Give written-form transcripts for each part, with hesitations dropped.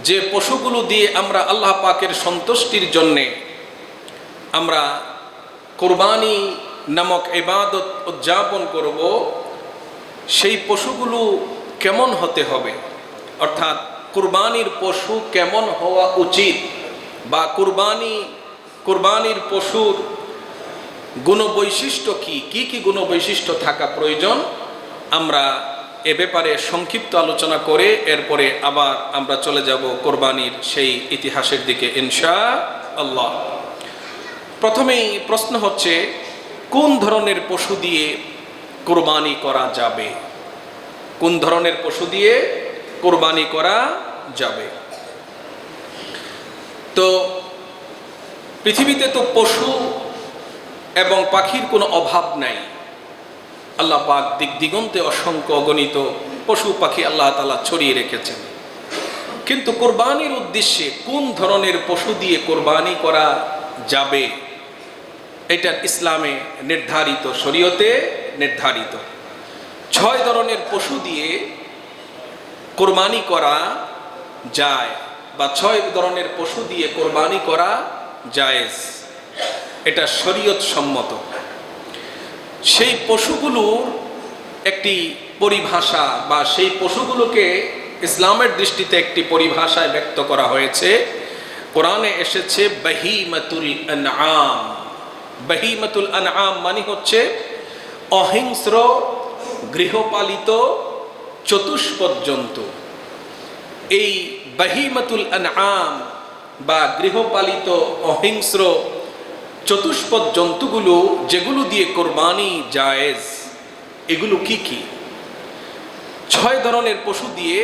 যে পশুগুলো দিয়ে আমরা আল্লাহ পাকের সন্তুষ্টির জন্যে আমরা কোরবানি নামক ইবাদত উদযাপন করব, সেই পশুগুলো কেমন হতে হবে, অর্থাৎ কুরবানির পশু কেমন হওয়া উচিত, বা কুরবানির পশুর গুণবৈশিষ্ট্য কি কি গুণবৈশিষ্ট্য থাকা প্রয়োজন, আমরা এ ব্যাপারে সংক্ষিপ্ত আলোচনা করে এরপরে আবার আমরা চলে যাব কোরবানির সেই ইতিহাসের দিকে ইনশাআল্লাহ। প্রথমেই প্রশ্ন হচ্ছে, কোন ধরনের পশু দিয়ে কোরবানি করা যাবে? কোন ধরনের পশু দিয়ে কোরবানি করা যাবে? তো পৃথিবীতে তো পশু এবং পাখির কোনো অভাব নাই। আল্লাহ পাক দিক দিগন্তে অসংখ্য অগণিত পশু পাখি আল্লাহ তাআলা ছড়িয়ে রেখেছেন, কিন্তু কোরবানির উদ্দেশ্যে কোন ধরনের পশু দিয়ে কোরবানি করা যাবে এটা ইসলামে নির্ধারিত, শরীয়তে নির্ধারিত। 6 ধরনের পশু দিয়ে কোরবানি করা যায়, বা 6 ধরনের পশু দিয়ে কোরবানি করা জায়েজ, এটা শরীয়ত সম্মত। সেই পশুগুলোর একটি পরিভাষা, বা সেই পশুগুলোকে ইসলামের দৃষ্টিতে একটি পরিভাষায় ব্যক্ত করা হয়েছে। কোরআনে এসেছে বাহিমাতুল আনআম। বাহিমাতুল আনআম মানে হচ্ছে অহিংস্র গৃহপালিত চতুষ্পদ জন্তু। এই বাহিমাতুল আনআম বা গৃহপালিত অহিংস্র চতুষ্পদ জন্তুগুলো যেগুলো দিয়ে কোরবানি জায়েজ, এগুলো কি কি? 6 ধরনের পশু দিয়ে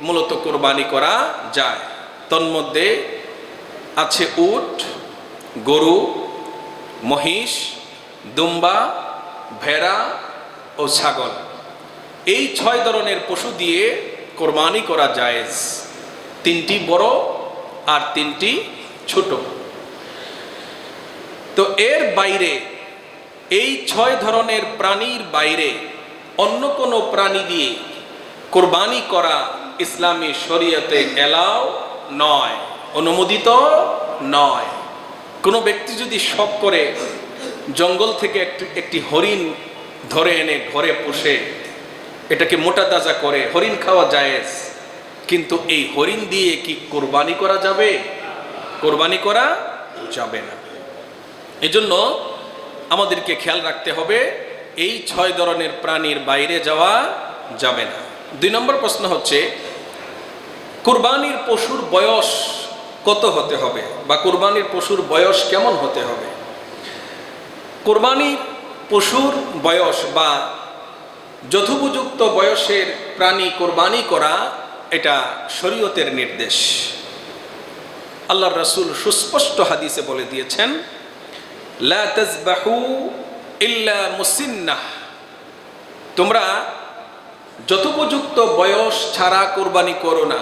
মূলত কোরবানি করা যায়। তন্মধ্যে আছে উট, গরু, মহিষ, দুম্বা, ভেড়া ও ছাগল। এই 6 ধরনের পশু দিয়ে কোরবানি করা জায়েজ। 3টি বড় আর 3টি ছোট। তো এর বাইরে, এই 6 ধরনের প্রাণীর বাইরে অন্য কোনো প্রাণী দিয়ে কোরবানি করা ইসলামী শরীয়তে এলাও নয়, অনুমোদিত নয়। কোনো ব্যক্তি যদি শখ করে জঙ্গল থেকে একটি হরিণ ধরে এনে ঘরে পুষে এটাকে মোটা তাজা করে হরিণ খাওয়া জায়েজ, কিন্তু এই হরিণ দিয়ে কি কোরবানি করা যাবে? কোরবানি করা যাবে না। এজন্য আমাদেরকে খেয়াল রাখতে হবে, এই 6 ধরনের প্রাণীর বাইরে যাওয়া যাবে না। 2 নম্বর প্রশ্ন হচ্ছে, কুরবানির পশুর বয়স কত হতে হবে, বা কুরবানির পশুর বয়স কেমন হতে হবে? কুরবানির পশুর বয়স বা যথোপযুক্ত বয়সের প্রাণী কোরবানি করা, এটা শরীয়তের নির্দেশ। আল্লাহর রাসূল সুস্পষ্ট হাদিসে বলে দিয়েছেন, লা তাযবাহু ইল্লা মুসিন্নাহ, তোমরা যথোপযুক্ত বয়স ছাড়া কোরবানি করো না।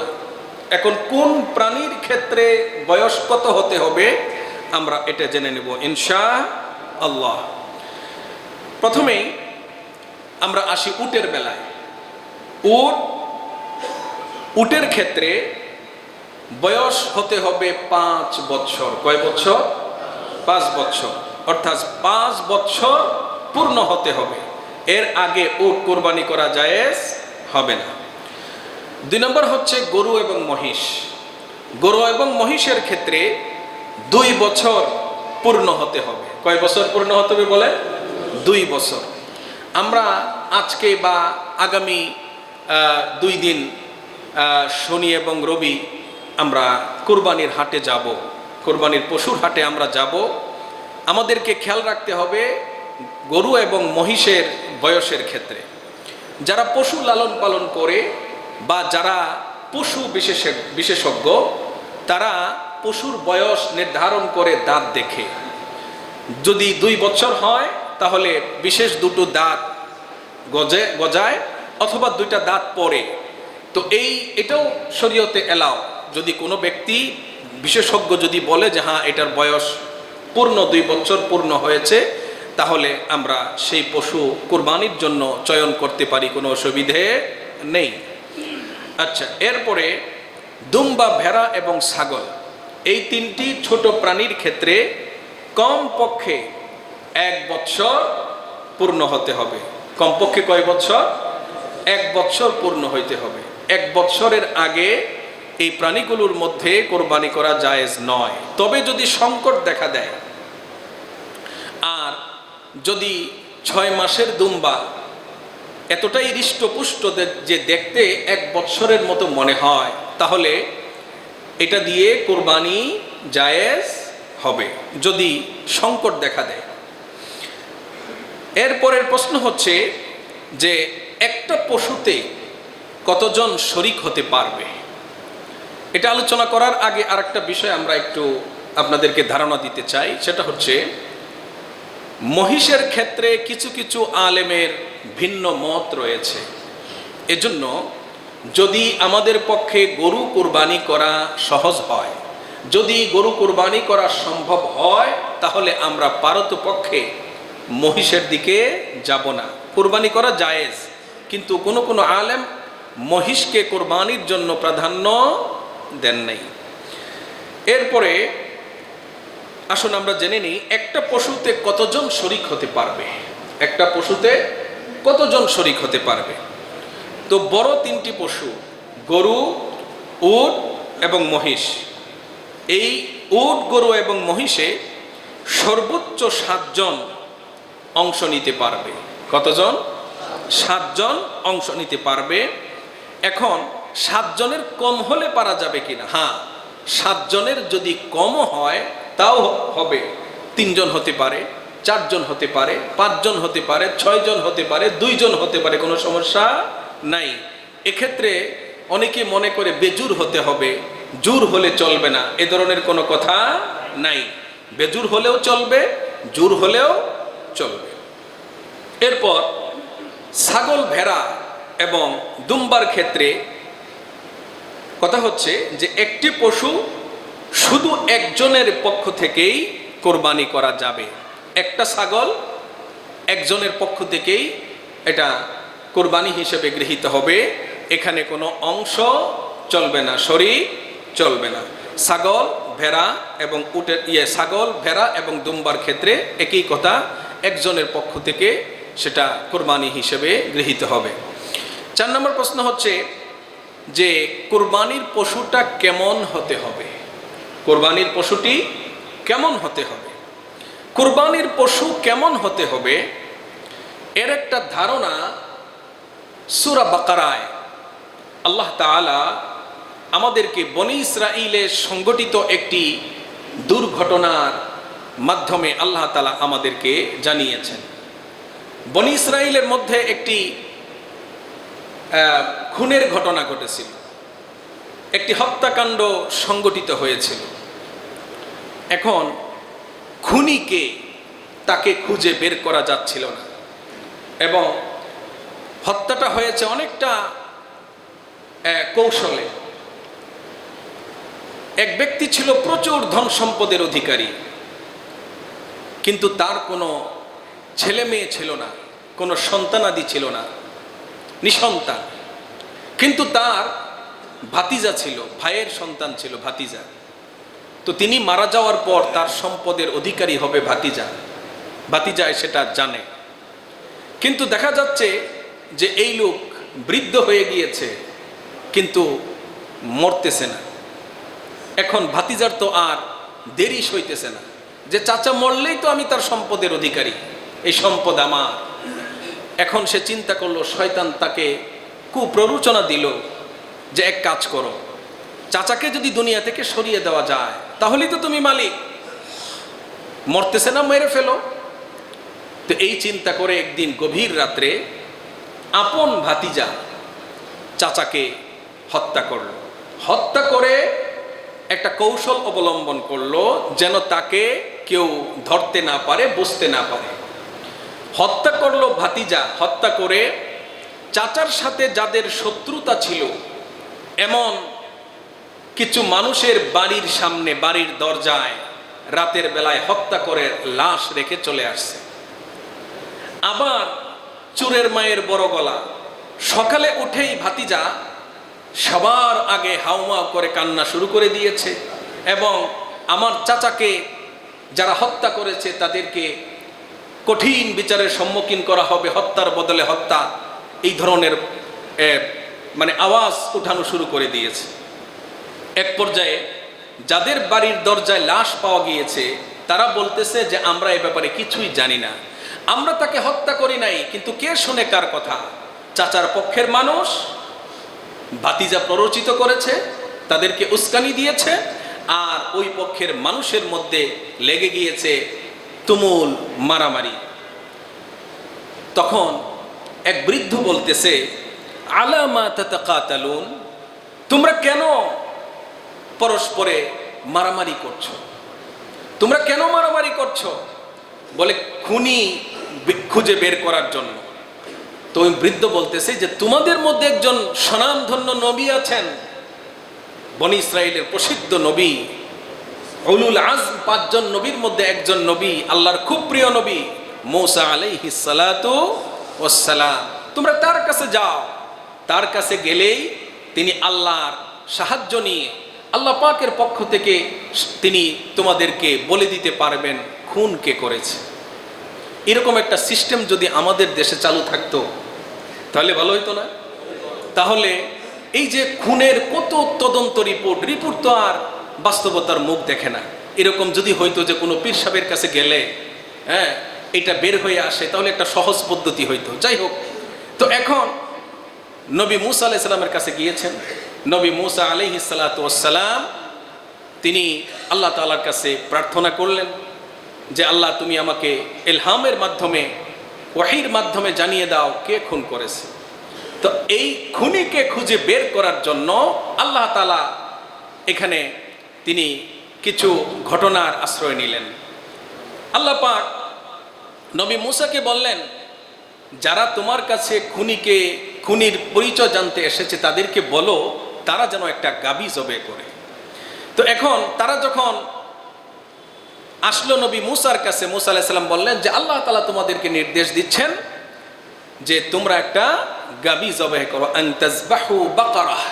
এখন কোন প্রাণীর ক্ষেত্রে বয়স কত হতে হবে আমরা এটা জেনে নেব ইনশাআল্লাহ। প্রথমে আমরা আসি উটের বেলায়। উটের ক্ষেত্রে বয়স হতে হবে 5 বছর। কয় বছর? 5 বছর, অর্থাৎ 5 বছর পূর্ণ হতে হবে। এর আগে উট কোরবানি করা জায়েজ হবে না। 2 নম্বর হচ্ছে গরু এবং মহিষ। গরু এবং মহিষের ক্ষেত্রে 2 বছর পূর্ণ হতে হবে। কয় বছর পূর্ণ হতে হবে বলে? 2 বছর। আমরা আজকে বা আগামী 2 দিন শনি এবং রবি আমরা কোরবানির হাটে যাব, কোরবানির পশুর হাটে আমরা যাব। আমাদেরকে খেয়াল রাখতে হবে গরু এবং মহিষের বয়সের ক্ষেত্রে। যারা পশু লালন পালন করে বা যারা পশু বিশেষজ্ঞ, তারা পশুর বয়স নির্ধারণ করে দাঁত দেখে। যদি 2 বছর হয় তাহলে বিশেষ 2টো দাঁত গজায়, অথবা 2টা দাঁত পড়ে। তো এটাও শরীয়তে এলাও। যদি কোনো ব্যক্তি বিশেষজ্ঞ যদি বলে যে হ্যাঁ এটার বয়স পূর্ণ 2 বছর পূর্ণ হয়েছে, তাহলে আমরা সেই পশু কুরবানির জন্য চয়ন করতে পারি, কোনো অসুবিধে নেই। আচ্ছা, এরপরে দুম্বা, ভেড়া এবং ছাগল, এই তিনটি ছোট প্রাণীর ক্ষেত্রে কমপক্ষে 1 বৎসর পূর্ণ হতে হবে। কমপক্ষে কয় বৎসর? 1 বৎসর পূর্ণ হইতে হবে। 1 বৎসরের আগে এই প্রাণীগুলোর মধ্যে কোরবানি করা জায়েজ নয়। তবে যদি সংকট দেখা দেয়, আর যদি 6 মাসের দুম্বা এতটাই হৃষ্টপুষ্ট যে দেখতে 1 বৎসরের মতো মনে হয়, তাহলে এটা দিয়ে কোরবানি জায়েজ হবে যদি সংকট দেখা দেয়। এরপরের প্রশ্ন হচ্ছে যে একটা পশুতে কতজন শরীক হতে পারবে? এটা আলোচনা করার আগে আরেকটা বিষয় আমরা একটু আপনাদেরকে ধারণা দিতে চাই। সেটা হচ্ছে মহিষের ক্ষেত্রে কিছু কিছু আলেমের ভিন্ন মত রয়েছে। এজন্য যদি আমাদের পক্ষে গরু কুরবানি করা সহজ হয়, যদি গরু কুরবানি করা সম্ভব হয়, তাহলে আমরা পারতপক্ষে মহিষের দিকে যাব না। কুরবানি করা জায়েজ, কিন্তু কোনো কোনো আলেম মহিষকে কোরবানির জন্য প্রাধান্য দেন নাই। এরপরে আসুন আমরা জেনে নিই একটা পশুতে কতজন শরীক হতে পারবে। একটা পশুতে কতজন শরীক হতে পারবে? তো বড় 3টি পশু, গরু, উট এবং মহিষ। এই উট, গরু এবং মহিষে সর্বোচ্চ 7 জন অংশ নিতে পারবে। কতজন? 7 জন অংশ নিতে পারবে। এখন 7 জনের কম হলে পারা যাবে কিনা? হ্যাঁ, 7 জনের যদি কমও হয় তাও হবে। 3 জন হতে পারে, 4 জন হতে পারে, 5 জন হতে পারে, 6 জন হতে পারে, 2 জন হতে পারে, কোনো সমস্যা নাই। এক্ষেত্রে অনেকে মনে করে বেজুর হতে হবে, জোর হলে চলবে না। এ ধরনের কোনো কথা নাই। বেজুর হলেও চলবে, জোর হলেও চলবে। এরপর ছাগল, ভেড়া এবং দুম্বার ক্ষেত্রে কথা হচ্ছে যে একটি পশু শুধু একজনের পক্ষ থেকেই কোরবানি করা যাবে। একটা ছাগল একজনের পক্ষ থেকেই এটা কোরবানি হিসেবে গৃহীত হবে। এখানে কোনো অংশ চলবে না, শরীক চলবে না। ছাগল, ভেড়া এবং উটের ছাগল, ভেড়া এবং দুম্বার ক্ষেত্রে একই কথা, একজনের পক্ষ থেকে সেটা কোরবানি হিসেবে গৃহীত হবে। 4 নম্বর প্রশ্ন হচ্ছে যে কোরবানির পশুটা কেমন হতে হবে? কোরবানির পশুটি কেমন হতে হবে? কোরবানির পশু কেমন হতে হবে এর একটা ধারণা সূরা বাকারায় আল্লাহ তাআলা আমাদেরকে বনী ইসরাঈলে সংগঠিত একটি দুর্ঘটনার মাধ্যমে আল্লাহ তাআলা আমাদেরকে জানিয়েছেন। বনী ইসরাঈলের মধ্যে একটি খুনের ঘটনা ঘটেছিল, একটি হত্যাকাণ্ড সংগঠিত হয়েছিল। এখন খুনিকে তাকে খুঁজে বের করা যাচ্ছিল না, এবং হত্যাটা হয়েছে অনেকটা কৌশলে। এক ব্যক্তি ছিল প্রচুর ধন সম্পদের অধিকারী, কিন্তু তার কোনো ছেলে মেয়ে ছিল না, কোনো সন্তানাদি ছিল না, নিঃসন্তান। কিন্তু তার ভাতিজা ছিল, ভাইয়ের সন্তান ছিল ভাতিজা। তো তিনি মারা যাওয়ার পর তার সম্পদের অধিকারী হবে ভাতিজা। ভাতিজা সেটা জানে, কিন্তু দেখা যাচ্ছে যে এই লোক বৃদ্ধ হয়ে গিয়েছে, কিন্তু মরতেছে না। এখন ভাতিজার তো আর দেরি সইতেছে না, যে চাচা মরলেই তো আমি তার সম্পদের অধিকারী, এই সম্পদ আমার। এখন সে চিন্তা করলো, শয়তান তাকে কুপ্ররোচনা দিল যে এক কাজ করো, চাচাকে যদি দুনিয়া থেকে সরিয়ে দেওয়া যায় তাহলেই তো তুমি মালিক, মরতেছে না, মেরে ফেলো। তো এই চিন্তা করে একদিন গভীর রাত্রে আপন ভাতিজা চাচাকে হত্যা করলো। হত্যা করে একটা কৌশল অবলম্বন করলো যেন তাকে কেউ ধরতে না পারে, বুঝতে না পারে। হত্যা করলো ভাতিজা। হত্যা করে চাচার সাথে যাদের শত্রুতা ছিল এমন কিছু মানুষের বাড়ির সামনে, বাড়ির দরজায় রাতের বেলায় হত্যা করে লাশ রেখে চলে আসছে। আবার চোরের মায়ের বড় গলা, সকালে উঠেই ভাতিজা সবার আগে হাউমাউ করে কান্না শুরু করে দিয়েছে এবং আমার চাচাকে যারা হত্যা করেছে তাদেরকে কঠিন বিচারের সম্মুখীন করা হবে, হত্যার বদলে হত্যা, এই ধরনের মানে আওয়াজ উঠানো শুরু করে দিয়েছে। এক পর্যায়ে যাদের বাড়ির দরজায় লাশ পাওয়া গিয়েছে তারা বলতেছে যে আমরা এ ব্যাপারে কিছুই জানি না, আমরা তাকে হত্যা করি নাই, কিন্তু কে শুনে কার কথা? চাচার পক্ষের মানুষ, ভাতিজা প্ররোচিত করেছে, তাদেরকে উস্কানি দিয়েছে, আর ওই পক্ষের মানুষের মধ্যে লেগে গিয়েছে তুমুল মারামারি। তখন এক বৃদ্ধ বলতেছে, আলামা তাতাকাতালুন, তোমরা কেন পরস্পরে মারামারি করছো? তোমরা কেন মারামারি করছো? বলে খুনি খুঁজে বের করার জন্য। তো ওই বৃদ্ধ বলতেছে যে তোমাদের মধ্যে একজন স্বনামধন্য নবী আছেন, বনি ইসরাইলের প্রসিদ্ধ নবী, উলুল আজম 5 জন নবীর মধ্যে একজন নবী, আল্লাহর খুব প্রিয় নবী মূসা আলাইহিস সালাতু ওয়াস সালাম। তোমরা তার কাছে যাও, তার কাছে গেলেই তিনি আল্লাহর সাহায্য নিয়ে আল্লাহ পাকের পক্ষ থেকে তিনি তোমাদেরকে বলে দিতে পারবেন খুন কে করেছে। এরকম একটা সিস্টেম যদি আমাদের দেশে চালু থাকতো তাহলে ভালো হইতো না? তাহলে এই যে খুনের কত তদন্ত রিপোর্ট তো আর বাস্তবতার মুখ দেখে না। এরকম যদি হইতো যে কোনো পীর সাহেবের কাছে গেলে এটা বের হয়ে আসে, তাহলে একটা সহজ পদ্ধতি হইতো। যাই হোক, তো এখন নবী মূসা আলাইহিস সালামের কাছে গিয়েছেন। নবী মূসা আলাইহিস সালাতু ওয়াস সালাম তিনি আল্লাহ তাআলার কাছে প্রার্থনা করলেন যে আল্লাহ তুমি আমাকে ইলহামের মাধ্যমে, ওয়াহির মাধ্যমে জানিয়ে দাও কে খুন করেছে। তো এই খুনিকে খুঁজে বের করার জন্য আল্লাহ তাআলা এখানে তিনি কিছু ঘটনার আশ্রয় নিলেন। আল্লাহ পাক নবী মূসাকে বললেন, যারা তোমার কাছে খুনির পরিচয় জানতে এসেছে তাদেরকে বলো তারা যেন একটা গাবী জবে করে। তো এখন তারা যখন আসলো নবী মূসার কাছে, মূসা আলাইহিস সালাম বললেন যে আল্লাহ তাআলা তোমাদেরকে নির্দেশ দিচ্ছেন যে তোমরা একটা গাবী জবে করো, আন তাযবাহু বাকারাহ।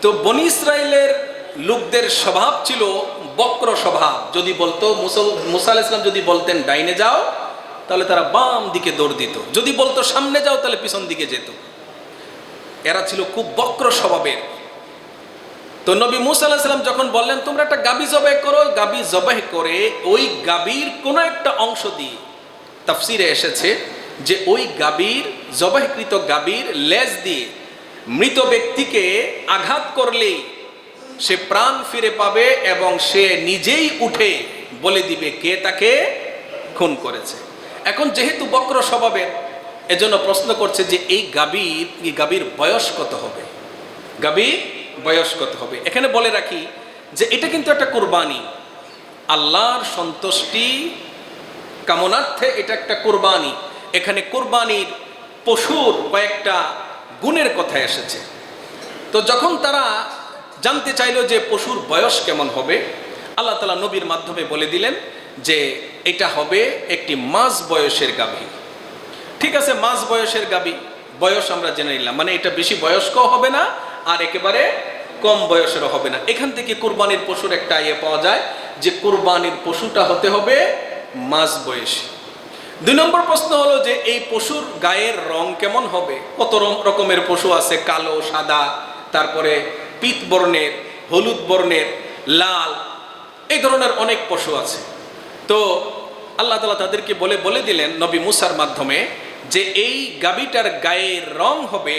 তো বনি ইসরাইলের লোকদের স্বভাব ছিল বক্র স্বভাব। যদি বলতো মূসা আলাইহিস সালাম যদি বলতেন ডাইনে যাও তাহলে তারা বাম দিকে দৌড় দিত, যদি বলতো সামনে যাও তাহলে পিছন দিকে যেত। এরা ছিল খুব বক্র স্বভাবের। তো নবী মূসা আলাইহিস সালাম যখন বললেন তোমরা একটা গাবী জবাই করো, গাবী জবাই করে ওই গাবীর কোনো একটা অংশ দিয়ে, তাফসিরে এসেছে যে ওই গাবীর, জবাইকৃত গাবীর লেজ দিয়ে মৃত ব্যক্তিকে আঘাত করলেই সে প্রাণ ফিরে পাবে এবং সে নিজেই উঠে বলে দিবে কে তাকে খুন করেছে। এখন যেহেতু বক্র স্বভাবের, এজন্য প্রশ্ন করছে যে এই গাবীর বয়স কত হবে? গাবীর বয়স কত হবে? এখানে বলে রাখি যে এটা কিন্তু একটা কুরবানি, আল্লাহর সন্তুষ্টি কামনার্থে এটা একটা কুরবানি। এখানে কুরবানির পশুর কয়েকটা গুণের কথা এসেছে। তো যখন তারা জানতে চাইল যে পশুর বয়স কেমন হবে, আল্লাহ তাআলা নবীর মাধ্যমে বলে দিলেন যে এটা হবে একটি মাঝ বয়সের গাভী। ঠিক আছে, মাঝ বয়সের গাভী, বয়স আমরা জেনে নিলাম, মানে এটা বেশি বয়স্কও হবে না আর একেবারে কম বয়সেরও হবে না। এখান থেকে কুরবানির পশুর একটা পাওয়া যায় যে কুরবানির পশুটা হতে হবে মাঝ বয়সী। 2 নম্বর প্রশ্ন হলো যে এই পশুর গায়ের রং কেমন হবে? কত রকমের পশু আছে, কালো, সাদা, তারপরে পিত বর্ণের, হলুদ বর্ণের, লাল, এই ধরনের অনেক পশু আছে। তো আল্লাহ তাআলা তাদেরকে বলে দিলেন নবী মূসার মাধ্যমে যে এই গাভীটার গায়ের রং হবে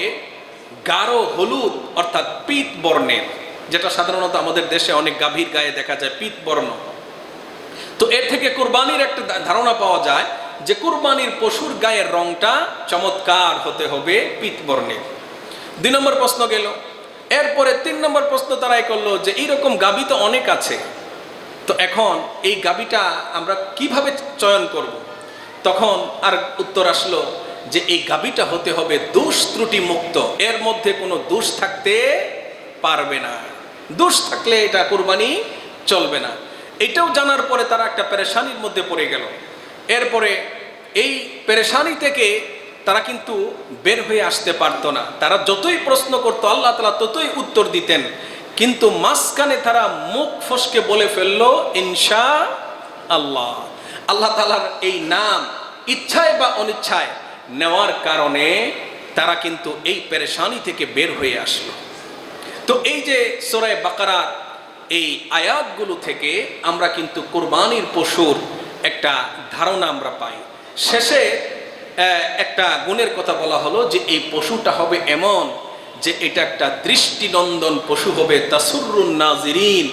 গাঢ় হলুদ, অর্থাৎ পিত বর্ণের, যেটা সাধারণত আমাদের দেশে অনেক গাভীর গায়ে দেখা যায় পিত বর্ণ। তো এর থেকে কুরবানির একটা ধারণা পাওয়া যায় যে কুরবানির পশুর গায়ের রংটা চমৎকার হতে হবে পিত বর্ণের। 2 নম্বর প্রশ্ন গেল। এরপরে 3 নম্বর প্রশ্ন তারাই করলো যে এইরকম গাভী তো অনেক আছে, তো এখন এই গাভীটা আমরা কিভাবে চয়ন করব? তখন আর উত্তর আসলো যে এই গাভীটা হতে হবে দোষ ত্রুটি মুক্ত, এর মধ্যে কোনো দোষ থাকতে পারবে না। দোষ থাকলে এটা কুরবানি চলবে না। এটাও জানার পরে তারা একটা পেরেশানির মধ্যে পড়ে গেল। এরপরে এই পেরেশানি থেকে তারা কিন্তু বের হয়ে আসতে পারতো না। তারা যতই প্রশ্ন করতো আল্লাহ তাআলা ততই উত্তর দিতেন, কিন্তু মাঝখানে তারা মুখ ফসকে বলে ফেললো ইনশা আল্লাহ। আল্লাহ তাআলার এই নাম ইচ্ছায় বা অনিচ্ছায় নেওয়ার কারণে তারা কিন্তু এই পেরেশানি থেকে বের হয়ে আসলো। তো এই যে সূরা বাকারার এই আয়াতগুলো থেকে আমরা কিন্তু কুরবানির পশুর একটা ধারণা আমরা পাই। শেষে একটা গুণের কথা বলা হলো যে এই পশুটা হবে এমন যে এটা একটা দৃষ্টিনন্দন পশু হবে, তাসুরুন নাজিরিন,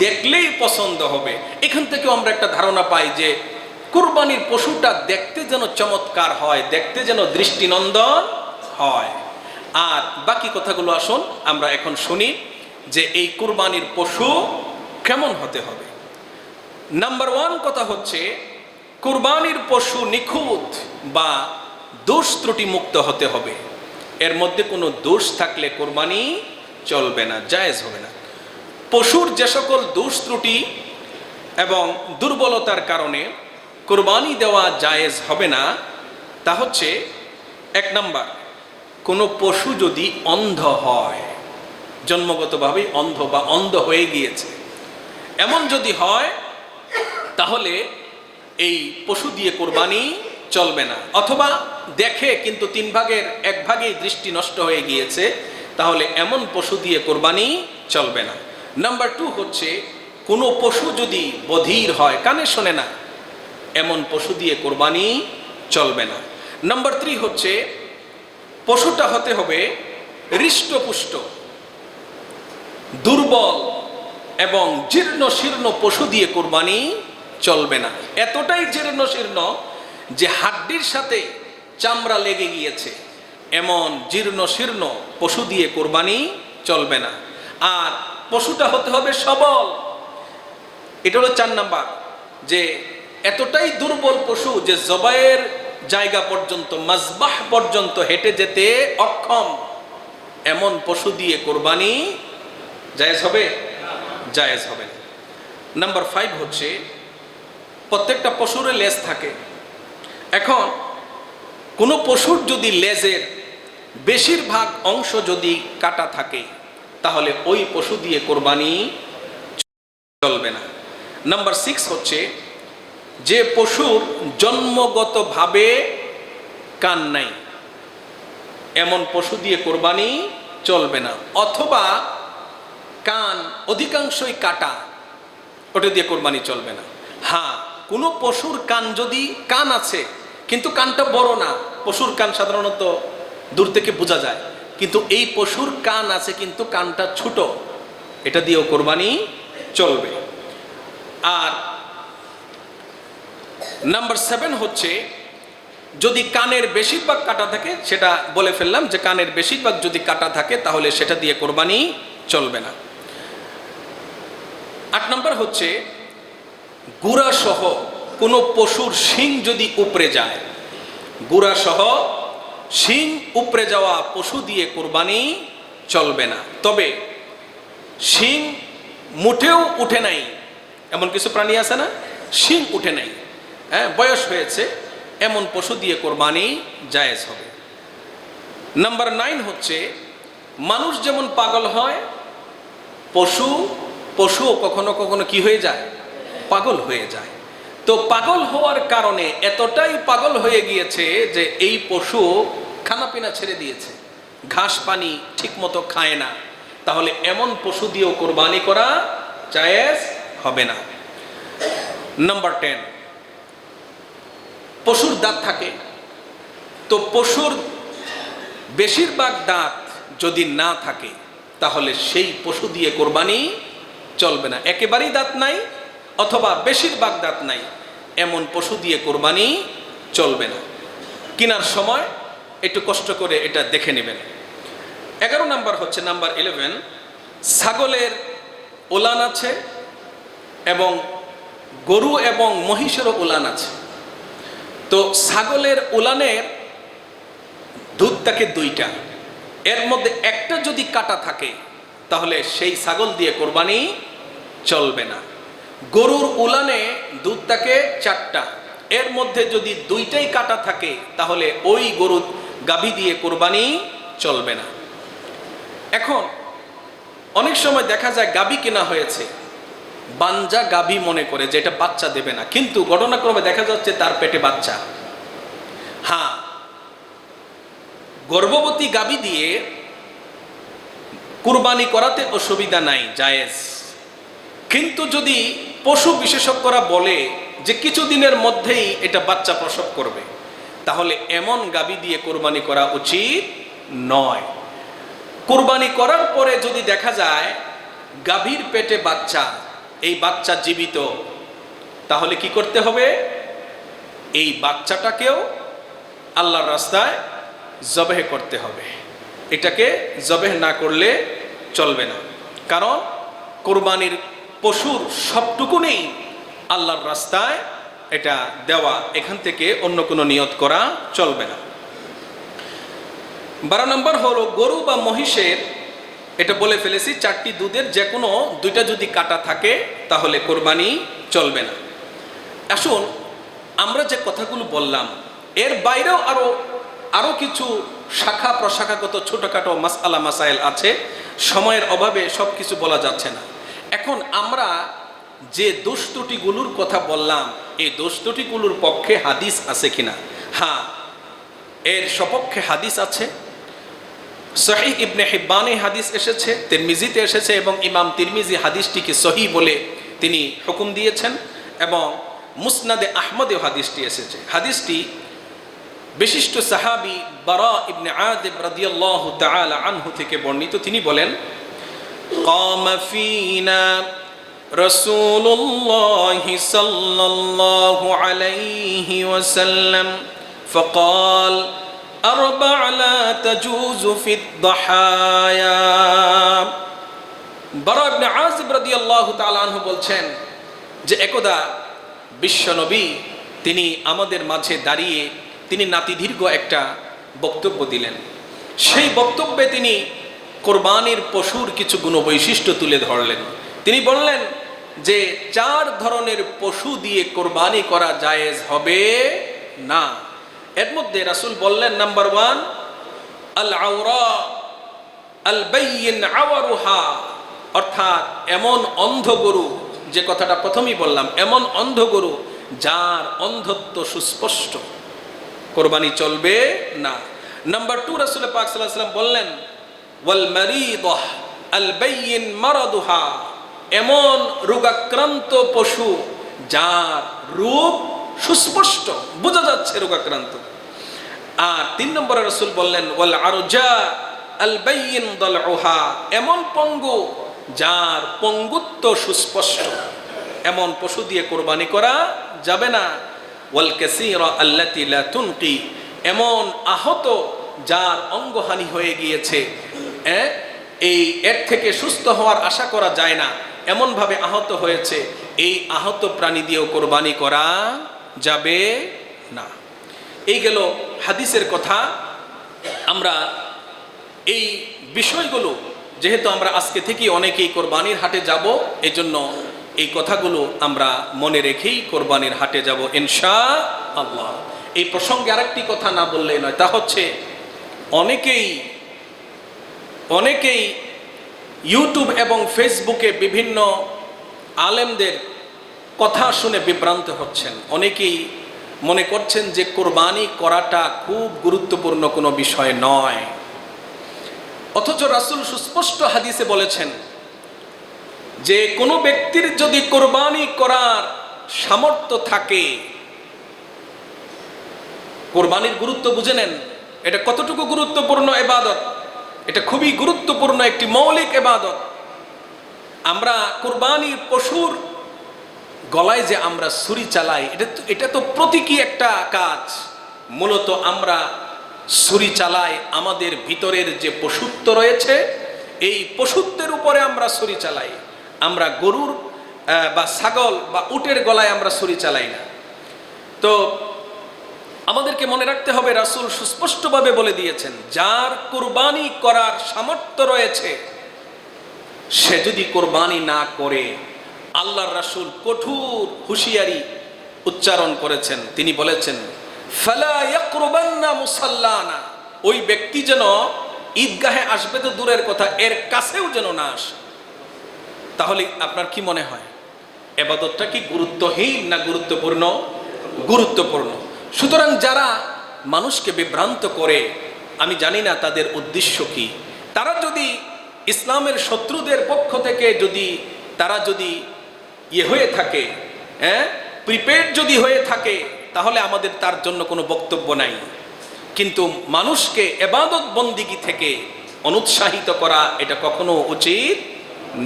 দেখলেই পছন্দ হবে। এখান থেকে আমরা একটা ধারণা পাই যে কুরবানির পশুটা দেখতে যেন চমৎকার হয়, দেখতে যেন দৃষ্টিনন্দন হয়। আর বাকি কথাগুলো আসুন আমরা এখন শুনি যে এই কুরবানির পশু কেমন হতে হবে। নাম্বার 1 কথা হচ্ছে কুরবানির পশু নিখুঁত বা দোষ ত্রুটি মুক্ত হতে হবে। এর মধ্যে কোনো দোষ থাকলে কুরবানি চলবে না, জায়েজ হবে না। পশুর যে সকল দোষ ত্রুটি এবং দুর্বলতার কারণে কুরবানি দেওয়া জায়েজ হবে না তা হচ্ছে, 1 নাম্বার, কোনো পশু যদি অন্ধ হয়, জন্মগতভাবেই অন্ধ বা অন্ধ হয়ে গিয়েছে, এমন যদি হয় তাহলে এই পশু দিয়ে কুরবানি চলবে না। অথবা দেখে কিন্তু 3 ভাগের 1 ভাগেই দৃষ্টি নষ্ট হয়ে গিয়েছে, তাহলে এমন পশু দিয়ে কুরবানি চলবে না। নাম্বার 2 হচ্ছে কোনো পশু যদি বধির হয়, কানে শোনে না, এমন পশু দিয়ে কুরবানি চলবে না। নাম্বার 3 হচ্ছে পশুটা হতে হবে হৃষ্টপুষ্ট। দুর্বল এবং জীর্ণ শীর্ণ পশু দিয়ে কুরবানি চলবে না। এতটাই জীর্ণ শীর্ণ যে হাড্ডির সাথে চামড়া লেগে গিয়েছে, এমন জীর্ণ শীর্ণ পশু দিয়ে কুরবানি চলবে না। আর পশুটা হতে হবে সবল। এটা হলো 4 নাম্বার, যে এতটাই দুর্বল পশু যে জবাইয়ের জায়গা পর্যন্ত, মাজবাহ পর্যন্ত হেঁটে যেতে অক্ষম, এমন পশু দিয়ে কুরবানি জায়েজ হবে? জায়েজ হবে না। নাম্বার 5 হচ্ছে প্রত্যেকটা পশুর লেজ থাকে। এখন কোনো পশুর যদি লেজের বেশিরভাগ অংশ যদি কাটা থাকে, তাহলে ওই পশু দিয়ে কুরবানি চলবে না। নাম্বার 6 হচ্ছে যে পশুর জন্মগতভাবে কান নাই, এমন পশু দিয়ে কুরবানি চলবে না। অথবা কান অধিকাংশই কাটা, ওটা দিয়ে কুরবানি চলবে না। হ্যাঁ, কোনো পশুর কান যদি কান আছে কিন্তু কানটা বড় না, পশুর কান সাধারণত দূর থেকে বোঝা যায়, কিন্তু এই পশুর কান আছে কিন্তু কানটা ছোট, এটা দিয়েও কুরবানি চলবে। আর নাম্বার 7 হচ্ছে যদি কানের বেশিরভাগ কাটা থাকে, সেটা বলে ফেললাম যে কানের বেশিরভাগ যদি কাটা থাকে তাহলে সেটা দিয়ে কুরবানি চলবে না। 8 নাম্বার হচ্ছে গুড়া সহ কোনো পশুর শিং যদি উপড়ে যায়, গুড়া সহ শিং উপড়ে যাওয়া পশু দিয়ে কুরবানি চলবে না। তবে শিং মুঠেও উঠে নাই, এমন কিছু প্রাণী আছে না, শিং উঠে নাই, হ্যাঁ, বয়স হয়েছে, এমন পশু দিয়ে কুরবানি জায়েজ হবে। নাম্বার 9 হচ্ছে মানুষ যেমন পাগল হয়, পশুও কখনো কখনো কি হয়ে যায়, পাগল হয়ে যায়। তো পাগল হওয়ার কারণে এতটাই পাগল হয়ে গিয়েছে যে এই পশু খানাপিনা ছেড়ে দিয়েছে, ঘাস পানি ঠিক মতো খায় না, তাহলে এমন পশু দিয়েও কুরবানি করা জায়েজ হবে না। নাম্বার 10, পশুর দাঁত থাকে, তো পশুর বেশিরভাগ দাঁত যদি না থাকে তাহলে সেই পশু দিয়ে কুরবানি চলবে না। একেবারেই দাঁত নাই অথবা বেশিরভাগ দাঁত নাই, এমন পশু দিয়ে কুরবানি চলবে না। কেনার সময় একটু কষ্ট করে এটা দেখে নেবেন। 11 নাম্বার হচ্ছে নাম্বার 11, ছাগলের ওলান আছে এবং গরু এবং মহিষেরও ওলান আছে। তো ছাগলের ওলানের দুধ থাকে 2টা, এর মধ্যে একটা যদি কাটা থাকে তাহলে সেই ছাগল দিয়ে কুরবানি চলবে না। গরুর উলানে দুধ থাকে 4টা, এর মধ্যে যদি 2টাই কাটা থাকে তাহলে ওই গরু গাভী দিয়ে কোরবানি চলবে না। এখন অনেক সময় দেখা যায় গাভী কেনা হয়েছে, বাঞ্জা গাভী মনে করে যে এটা বাচ্চা দেবে না, কিন্তু ঘটনাক্রমে দেখা যাচ্ছে তার পেটে বাচ্চা। হ্যাঁ, গর্ভবতী গাভী দিয়ে কুরবানি করাতে অসুবিধা নাই, জায়েজ। কিন্তু যদি পশু বিশেষজ্ঞরা বলে যে কিছুদিনের মধ্যেই এটা বাচ্চা প্রসব করবে, তাহলে এমন গাভী দিয়ে কোরবানি করা উচিত নয়। কোরবানি করার পরে যদি দেখা যায় গাভীর পেটে বাচ্চা, এই বাচ্চা জীবিত, তাহলে কি করতে হবে? এই বাচ্চাটাকেও আল্লাহর রাস্তায় জবেহ করতে হবে। এটাকে জবেহ না করলে চলবে না, কারণ কোরবানির পশুর সবটুকু নেই আল্লাহর রাস্তায় এটা দেওয়া, এখান থেকে অন্য কোনো নিয়ত করা চলবে না। 12 নম্বর হলো গরু বা মহিষের, এটা বলে ফেলেছি, 4টি দুধের যে কোনো 2টা যদি কাটা থাকে তাহলে কোরবানি চলবে না। আসুন, আমরা যে কথাগুলো বললাম এর বাইরেও আরো কিছু শাখা প্রশাখাগত ছোটখাটো মাসআলা মাসাইল আছে, সময়ের অভাবে সব কিছু বলা যাচ্ছে না। এখন আমরা যে দোষ ত্রুটিগুলোর কথা বললাম, এই দোষ ত্রুটিগুলোর পক্ষে হাদিস আছে কিনা? হ্যাঁ, এর সপক্ষে হাদিস আছে। সহিহ ইবনে হিব্বানে হাদিস এসেছে, তিরমিজিতে এসেছে, এবং ইমাম তিরমিজি হাদিসটিকে সহিহ বলে তিনি হুকুম দিয়েছেন, এবং মুসনাদে আহমদেও হাদিসটি এসেছে। হাদিসটি বিশিষ্ট সাহাবী বারা ইবনে আযিব রাদিয়াল্লাহু তাআলা আনহু থেকে বর্ণিত। তিনি বলেন, কামা ফিনা রাসূলুল্লাহি সাল্লাল্লাহু আলাইহি ওয়াসাল্লাম ফাকাল আরবা লা তাজুজু ফিদ দাহায়া। বারা ইবনে আযিব রাদিয়াল্লাহু তাআলা আনহু বলছেন যে একদা বিশ্বনবী তিনি আমাদের মাঝে দাঁড়িয়ে তিনি নাতিদীর্ঘ একটা বক্তব্য দিলেন। সেই বক্তব্যে তিনি কোরবানির পশুর কিছু গুণবৈশিষ্ট্য তুলে ধরলেন। তিনি বললেন যে 4 ধরনের পশু দিয়ে কোরবানি করা জায়েজ হবে না। এর মধ্যে রাসূল বললেন, নাম্বার 1 আল আওরা আল বাইয়িন আওয়ারুহা, অর্থাৎ এমন অন্ধ গরু, যে কথাটা প্রথমেই বললাম, এমন অন্ধ গরু যার অন্ধত্ব সুস্পষ্ট, কোরবানি চলবে না। নাম্বার 2 রাসূল পাক সাল্লাল্লাহু আলাইহি ওয়াসাল্লাম বললেন ওয়াল মারিদাহ আল বাইয়িন মারাদুহা, এমন রোগাক্রান্ত পশু যার রোগ সুস্পষ্ট, বোঝা যাচ্ছে রোগাক্রান্ত। আর 3 নম্বরে রাসূল বললেন ওয়াল আরজা আল বাইয়িন দালউহা, এমন পঙ্গু যার পঙ্গুত্ব সুস্পষ্ট, এমন পশু দিয়ে কোরবানি করা যাবে না। ওয়াল কাসীরা আল্লাতী লা তুনকি, এমন আহত যার অঙ্গহানি হয়ে গিয়েছে, এর থেকে সুস্থ হওয়ার আশা করা যায় না, এমনভাবে আহত হয়েছে, এই আহত প্রাণী দিয়েও কোরবানি করা যাবে না। এই গেল হাদিসের কথা। আমরা এই বিষয়গুলো, যেহেতু আমরা আজকে থেকে অনেকেই কোরবানির হাটে যাব, এই জন্য এই কথাগুলো আমরা মনে রেখেই কোরবানির হাটে যাব ইনশাআল্লাহ। এই প্রসঙ্গে আরেকটি কথা না বললেই নয়, তা হচ্ছে অনেকেই ইউটিউব এবং ফেসবুকে বিভিন্ন আলেমদের কথা শুনে বিভ্রান্ত হচ্ছেন। অনেকেই মনে করছেন যে কোরবানি করাটা খুব গুরুত্বপূর্ণ কোনো বিষয় নয়, অথচ রাসূল সুস্পষ্ট হাদিসে বলেছেন যে কোনো ব্যক্তির যদি কোরবানি করার সামর্থ্য থাকে, কোরবানির গুরুত্ব বুঝে নেন, এটা কতটুকু গুরুত্বপূর্ণ ইবাদত, এটা খুবই গুরুত্বপূর্ণ একটি মৌলিক ইবাদত। আমরা কোরবানির পশুর গলায় যে আমরা ছুরি চালাই, এটা তো প্রতীকী একটা কাজ। মূলত আমরা ছুরি চালাই আমাদের ভিতরের যে পশুত্ব রয়েছে, এই পশুত্বের উপরে আমরা ছুরি চালাই। আমরা গরুর বা ছাগল বা উটের গলায় আমরা ছুরি চালাই না। তো আমাদেরকে মনে রাখতে হবে, রাসূল সুস্পষ্টভাবে বলে দিয়েছেন, যার কোরবানি করার সামর্থ্য রয়েছে সে যদি কোরবানি না করে, আল্লাহর রাসূল কঠোর হুঁশিয়ারি উচ্চারণ করেছেন। তিনি বলেছেন, ফালা ইয়াকরুবান্না মুসাল্লানা, ওই ব্যক্তি যেন ঈদগাহে আসবে তো দূরের কথা, এর কাছেও যেন না আসে। তাহলে আপনার কি মনে হয় ইবাদতটা কি গুরুত্বহীন না গুরুত্বপূর্ণ? গুরুত্বপূর্ণ। সুতরাং যারা মানুষকে বিভ্রান্ত করে, আমি জানি না তাদের উদ্দেশ্য কি। তারা যদি ইসলামের শত্রুদের পক্ষ থেকে তারা যদি হয়ে থাকে, প্রিপেড যদি হয়ে থাকে, তাহলে আমাদের তার জন্য কোনো বক্তব্য নাই। কিন্তু মানুষকে ইবাদত বন্দিগি থেকে অনুৎসাহিত করা এটা কখনো উচিত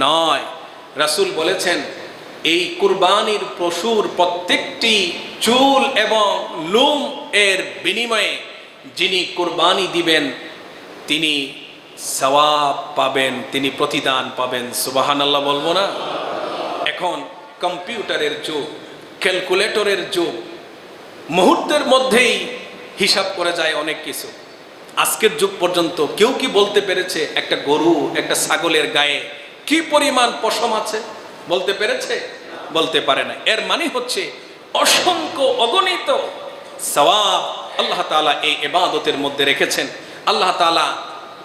নয়। রাসূল বলেছেন, এই কুরবানির পশুর প্রত্যেকটি চুল এবং লোম এর বিনিময়ে যিনি কুরবানি দিবেন তিনি সওয়াব পাবেন, তিনি প্রতিদান পাবেন। সুবহানাল্লাহ বলবো না? এখন কম্পিউটারের যুগ, ক্যালকুলেটরের যুগ, মুহূর্তের মধ্যেই হিসাব করে যায় অনেক কিছু। আজকের যুগ পর্যন্ত কেউ কি বলতে পেরেছে একটা গরু একটা ছাগলের গায়ে কি পরিমাণ পশম আছে? বলতে পেরেছে? বলতে পারে না। এর মানে হচ্ছে অসংখ্য অগণিত সওয়াব আল্লাহ তাআলা এই ইবাদতের মধ্যে রেখেছেন। আল্লাহ তাআলা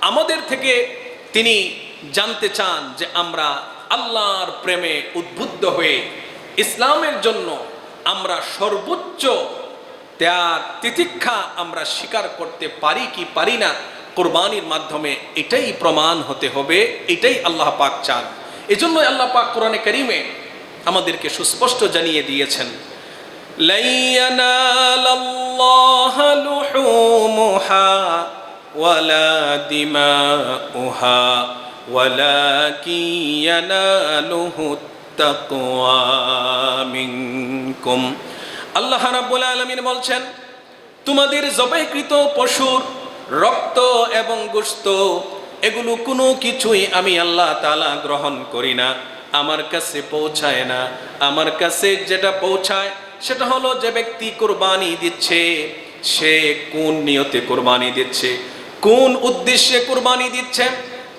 আমাদের থেকে তিনি জানতে চান যে আমরা আল্লাহর প্রেমে উদ্বুদ্ধ হয়ে ইসলামের জন্য আমরা সর্বোচ্চ ত্যাগ তিতিক্ষা আমরা স্বীকার করতে পারি কি পারি না। কুরবানির মাধ্যমে এটাই প্রমাণ হতে হবে, এটাই আল্লাহ পাক চান। এজন্য আল্লাহ পাক কোরআনে কারীমে আমাদেরকে সুস্পষ্ট জানিয়ে দিয়েছেন, লা ইয়ানালাল্লাহু লুহুমুহা ওয়ালা দিমাউহা ওয়ালাকিন ইয়ানালুহুত তাকওয়া মিনকুম। আল্লাহ রাব্বুল আলামিন বলছেন, তোমাদের জবাইকৃত পশুর রক্ত এবং গোশত এগুলো কোনো কিছুই আমি আল্লাহ তাআলা গ্রহণ করি না, আমার কাছে পৌঁছায় না। আমার কাছে যেটা পৌঁছায় সেটা হলো যে ব্যক্তি কুরবানি দিচ্ছে সে কোন নিয়তে কুরবানি দিচ্ছে, কোন উদ্দেশ্যে কুরবানি দিচ্ছে,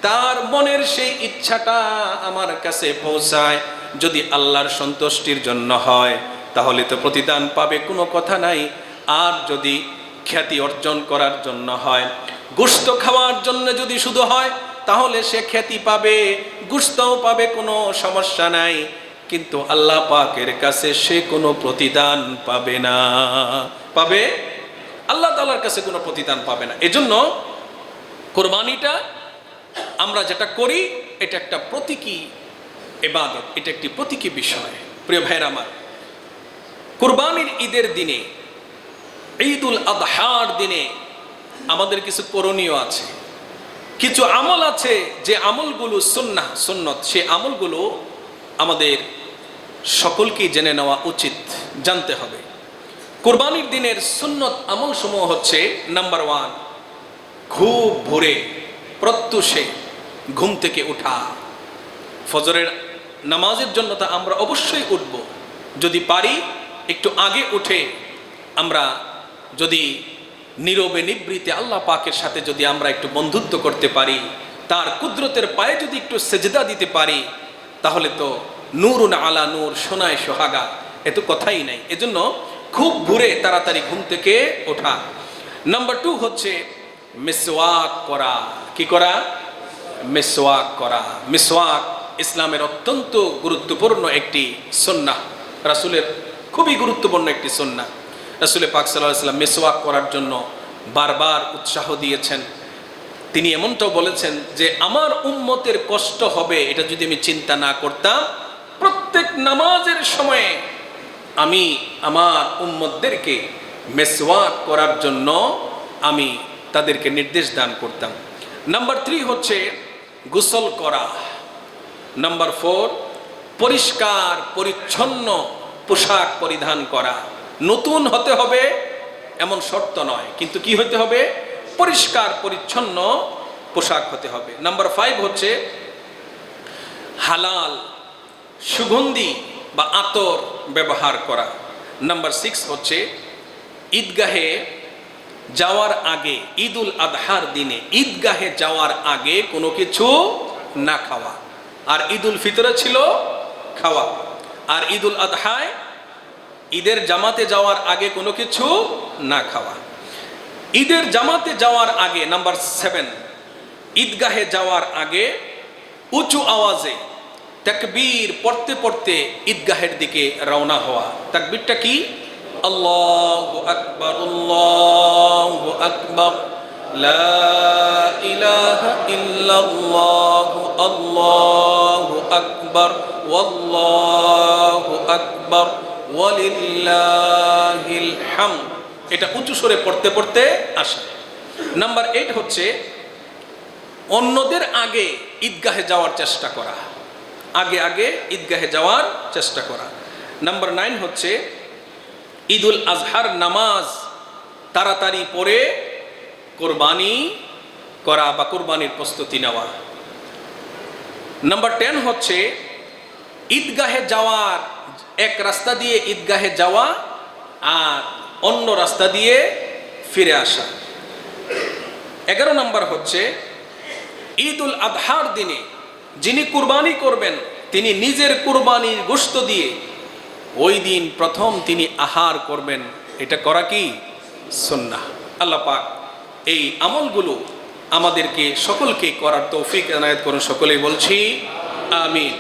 তার মনের সেই ইচ্ছাটা আমার কাছে পৌঁছায়। যদি আল্লাহর সন্তুষ্টির জন্য হয় তাহলে তো প্রতিদান পাবে, কোনো কথা নাই। আর যদি খ্যাতি অর্জন করার জন্য হয়, গোশত খাওয়ার জন্য যদি শুধু হয় তাহলে সে খ্যাতি পাবে, গোশতও পাবে, কোনো সমস্যা নাই। কিন্তু আল্লাহ পাকের কাছে সে কোনো প্রতিদান পাবে না। পাবে? আল্লাহ তাআলার কাছে কোনো প্রতিদান পাবে না। এজন্য কুরবানিটা আমরা যেটা করি এটা একটা প্রতীকী ইবাদত, এটা একটি প্রতীকী বিষয়। প্রিয় ভাইরা আমার, কুরবানির ঈদের দিনে, ঈদুল আযহার দিনে আমাদের কিছু করণীয় আছে, কিছু আমল আছে যে আমলগুলো সুন্নাহ সুন্নত, সে আমলগুলো আমাদের সকলকেই জেনে নেওয়া উচিত, জানতে হবে। কুরবানির দিনের সুন্নত আমল সমূহ হচ্ছে, নাম্বার 1, খুব ভোরে প্রত্যুষে ঘুম থেকে ওঠা। ফজরের নামাজের জন্য তা আমরা অবশ্যই উঠব, যদি পারি একটু আগে উঠে আমরা যদি নীরবে নিবৃতে আল্লাহ পাকের সাথে যদি আমরা একটু বন্ধুত্ব করতে পারি, তার কুদরতের পায়ে যদি একটু সেজদা দিতে পারি, তাহলে তো নূরুন আলা নূর, সোনায় সোহাগা, এত কথাই নাই। এজন্য খুব ভোরে তাড়াতাড়ি ঘুম থেকে ওঠা। নাম্বার 2 হচ্ছে মিসওয়াক করা। কি করা? মিসওয়াক করা। মিসওয়াক ইসলামের অত্যন্ত গুরুত্বপূর্ণ একটি সুন্নাহ, রাসূলের খুবই গুরুত্বপূর্ণ একটি সুন্নাহ। রাসূল পাক সাল্লাল্লাহু আলাইহি ওয়াসাল্লাম মিসওয়াক করার জন্য বারবার উৎসাহ দিয়েছেন। তিনি এমনটাও বলেছেন যে আমার উম্মতের কষ্ট হবে এটা যদি আমি চিন্তা না করতাম, প্রত্যেক নামাজের সময়ে আমি আমার উম্মতদেরকে মিসওয়াক করার জন্য আমি তাদেরকে নির্দেশ দান করতাম। নাম্বার 3 হচ্ছে গোসল করা। নাম্বার 4 পরিষ্কার পরিচ্ছন্ন পোশাক পরিধান করা। নতুন হতে হবে এমন শর্ত নয়, কিন্তু কি হতে হবে? পরিষ্কার পরিচ্ছন্ন পোশাক হতে হবে। নাম্বার 5 হচ্ছে হালাল সুগন্ধি বা আতর ব্যবহার করা। নাম্বার 6 হচ্ছে ঈদগাহে যাওয়ার আগে, ঈদুল আযহার দিনে ঈদগাহে যাওয়ার আগে কোনো কিছু না খাওয়া। আর ঈদুল ফিতরে ছিল খাওয়া, আর ঈদুল আযহায় ঈদের জামাতে যাওয়ার আগে কোনো কিছু না খাওয়া। ঈদের জামাতে যাওয়ার আগে নাম্বার 7, ঈদগাহে যাওয়ার আগে উঁচু আওয়াজে তাকবীর পড়তে পড়তে ঈদগাহের দিকে রওনা হওয়া। তাকবীরটা কি? আল্লাহু আকবার, আল্লাহু আকবার, লা ইলাহা ইল্লাল্লাহ, আল্লাহু আকবার, ওয়াল্লাহু আকবার, ওয়ালিল্লাহিল হামদ। এটা উঁচু স্বরে পড়তে পড়তে আসা। নাম্বার 8 হচ্ছে অন্যদের আগে ঈদগাহে যাওয়ার চেষ্টা করা, আগে আগে ঈদগাহে যাওয়ার চেষ্টা করা। নাম্বার 9 হচ্ছে ঈদুল আজহার নামাজ তাড়াতাড়ি পড়ে কোরবানি করা বা কোরবানির প্রস্তুতি নেওয়া। নাম্বার 10 হচ্ছে ঈদগাহে যাওয়ার এক রাস্তা দিয়ে ঈদগাহে যাওয়া আর অন্য রাস্তা দিয়ে ফিরে আসা। 11 নম্বর হচ্ছে ঈদুল আজহার দিনে যিনি কুরবানি করবেন তিনি নিজের কুরবানির গোশত দিয়ে ওই দিন প্রথম তিনি আহার করবেন। এটা করা কি সুন্নাহ। আল্লাহ পাক এই আমলগুলো আমাদেরকে সকলকে করার তৌফিক এনায়েত করুন। সকলেই বলছি আমিন।